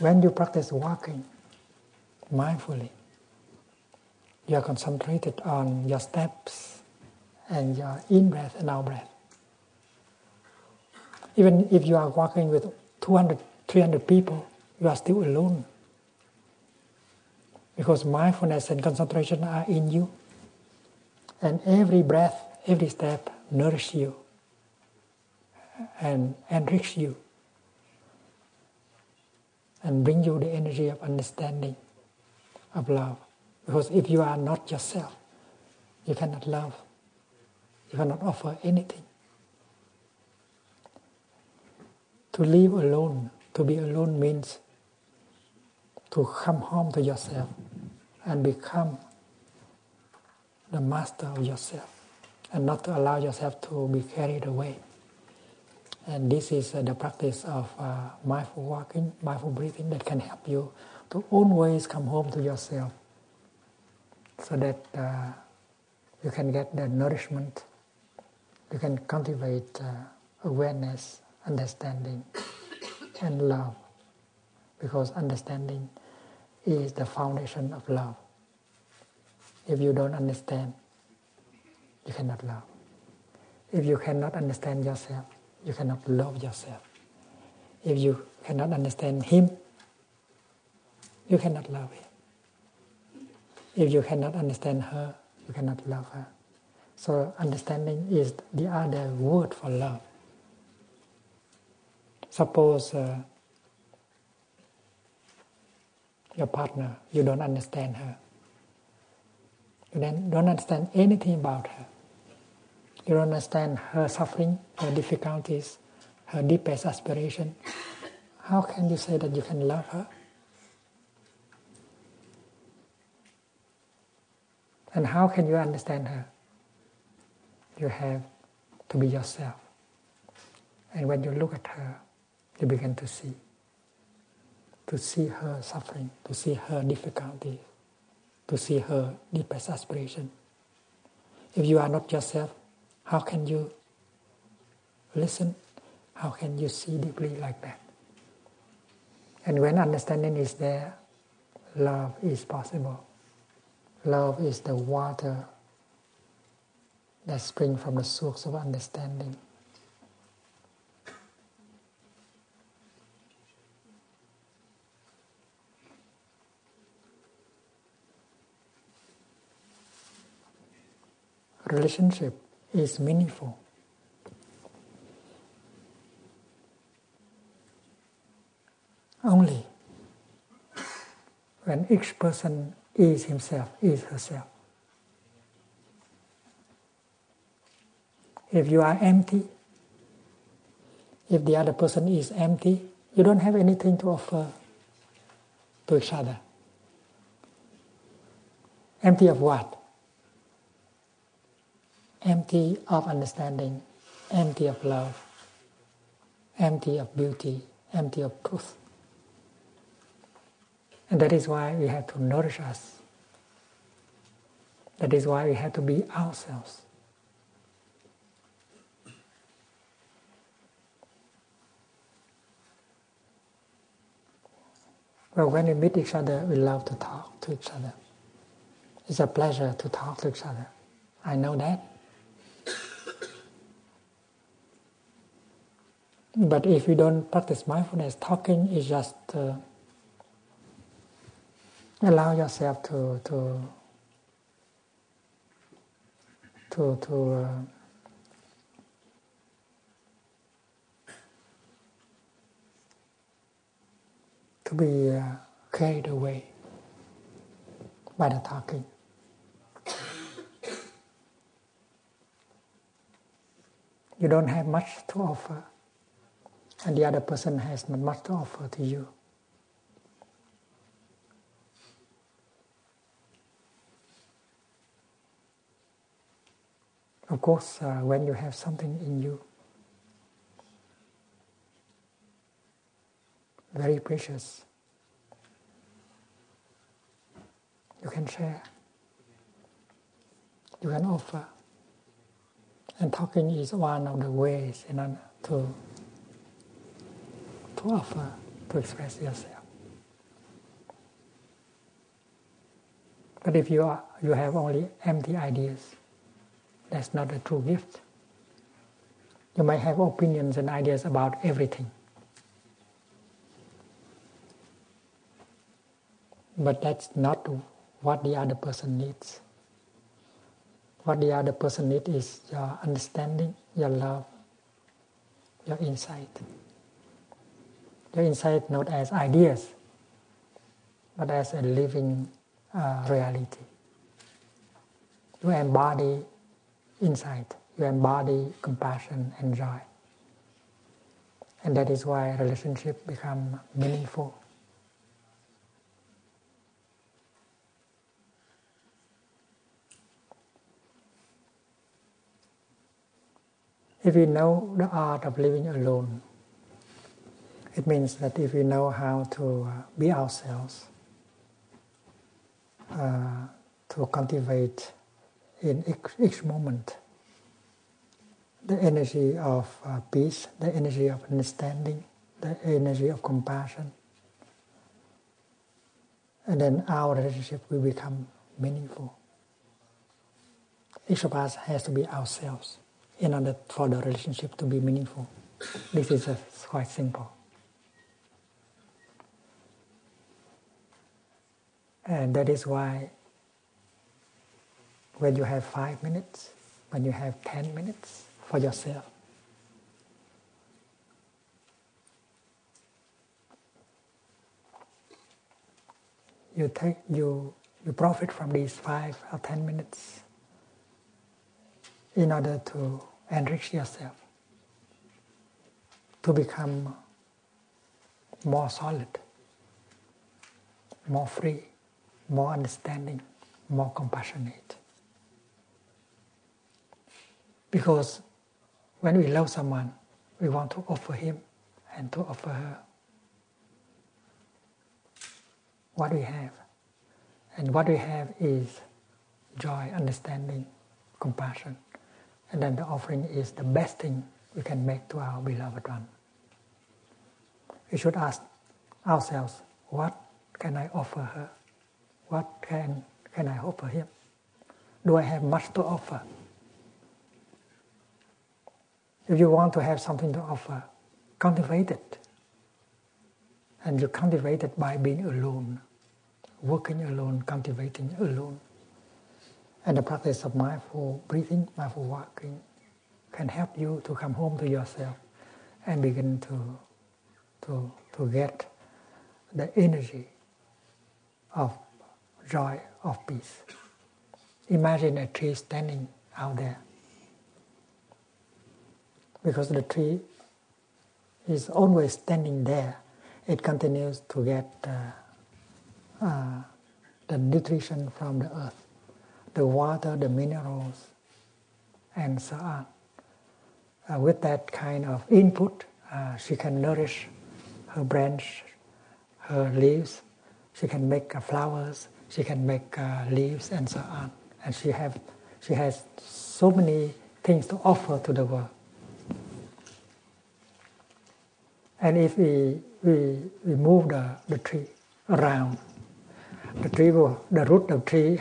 When you practice walking mindfully, you are concentrated on your steps and your in-breath and out-breath. Even if you are walking with 200, 300 people, you are still alone. Because mindfulness and concentration are in you. And every breath, every step nourishes you and enriches you and bring you the energy of understanding, of love. Because if you are not yourself, you cannot love. You cannot offer anything. To live alone, to be alone means to come home to yourself and become the master of yourself and not to allow yourself to be carried away. And this is the practice of mindful walking, mindful breathing that can help you to always come home to yourself so that you can get the nourishment, you can cultivate awareness, understanding, and love. Because understanding is the foundation of love. If you don't understand, you cannot love. If you cannot understand yourself, you cannot love yourself. If you cannot understand him, you cannot love him. If you cannot understand her, you cannot love her. So understanding is the other word for love. Suppose your partner, you don't understand her. You don't understand anything about her. You don't understand her suffering, her difficulties, her deepest aspiration. How can you say that you can love her? And how can you understand her? You have to be yourself. And when you look at her, you begin to see her suffering, to see her difficulty, to see her deepest aspiration. If you are not yourself, how can you listen? How can you see deeply like that? And when understanding is there, love is possible. Love is the water that springs from the source of understanding. Relationship is meaningful only when each person is himself, is herself. If you are empty, if the other person is empty, you don't have anything to offer to each other. Empty of what? Empty of understanding, empty of love, empty of beauty, empty of truth. And that is why we have to nourish us. That is why we have to be ourselves. Well, when we meet each other, we love to talk to each other. It's a pleasure to talk to each other. I know that. But if you don't practice mindfulness, talking is just allow yourself to be carried away by the talking. You don't have much to offer, and the other person has not much to offer to you. Of course, when you have something in you, very precious, you can share, you can offer. And talking is one of the ways to offer, to express yourself. But if you have only empty ideas, that's not a true gift. You might have opinions and ideas about everything, but that's not what the other person needs. What the other person needs is your understanding, your love, your insight. Your insight not as ideas, but as a living reality. You embody insight, you embody compassion and joy. And that is why relationships become meaningful. If we know the art of living alone, it means that if we know how to be ourselves, to cultivate in each moment the energy of peace, the energy of understanding, the energy of compassion, and then our relationship will become meaningful. Each of us has to be ourselves in order for the relationship to be meaningful. This is quite simple. And that is why when you have 5 minutes, when you have 10 minutes for yourself, you profit from these 5 or 10 minutes in order to enrich yourself, to become more solid, more free, more understanding, more compassionate. Because when we love someone, we want to offer him and to offer her what we have. And what we have is joy, understanding, compassion. And then the offering is the best thing we can make to our beloved one. We should ask ourselves, what can I offer her? What can I offer him? Do I have much to offer? If you want to have something to offer, cultivate it. And you cultivate it by being alone, working alone, cultivating alone. And the practice of mindful breathing, mindful walking can help you to come home to yourself and begin to get the energy of joy, of peace. Imagine a tree standing out there. Because the tree is always standing there, it continues to get the nutrition from the earth, the water, the minerals, and so on. With that kind of input, she can nourish her branch, her leaves, she can make flowers, she can make leaves, and so on. And she has so many things to offer to the world. And if we move the tree around, the root of the tree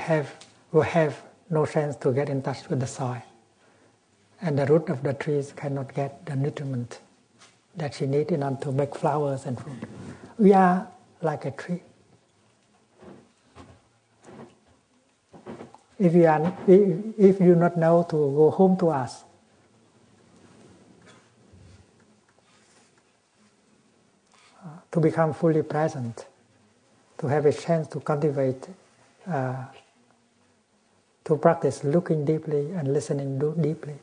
will have no chance to get in touch with the soil. And the root of the trees cannot get the nutriment that she needs in order to make flowers and fruit. We are like a tree. If you do not know to go home to us, to become fully present, to have a chance to cultivate, to practice looking deeply and listening deeply.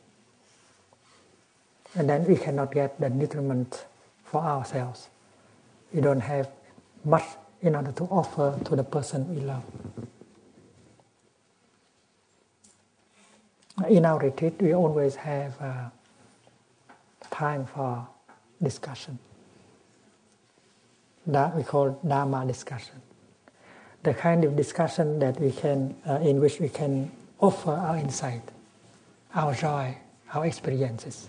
And then we cannot get the nutriment for ourselves. We don't have much in order to offer to the person we love. In our retreat, we always have time for discussion. That we call Dharma discussion. The kind of discussion that we can, in which we can offer our insight, our joy, our experiences.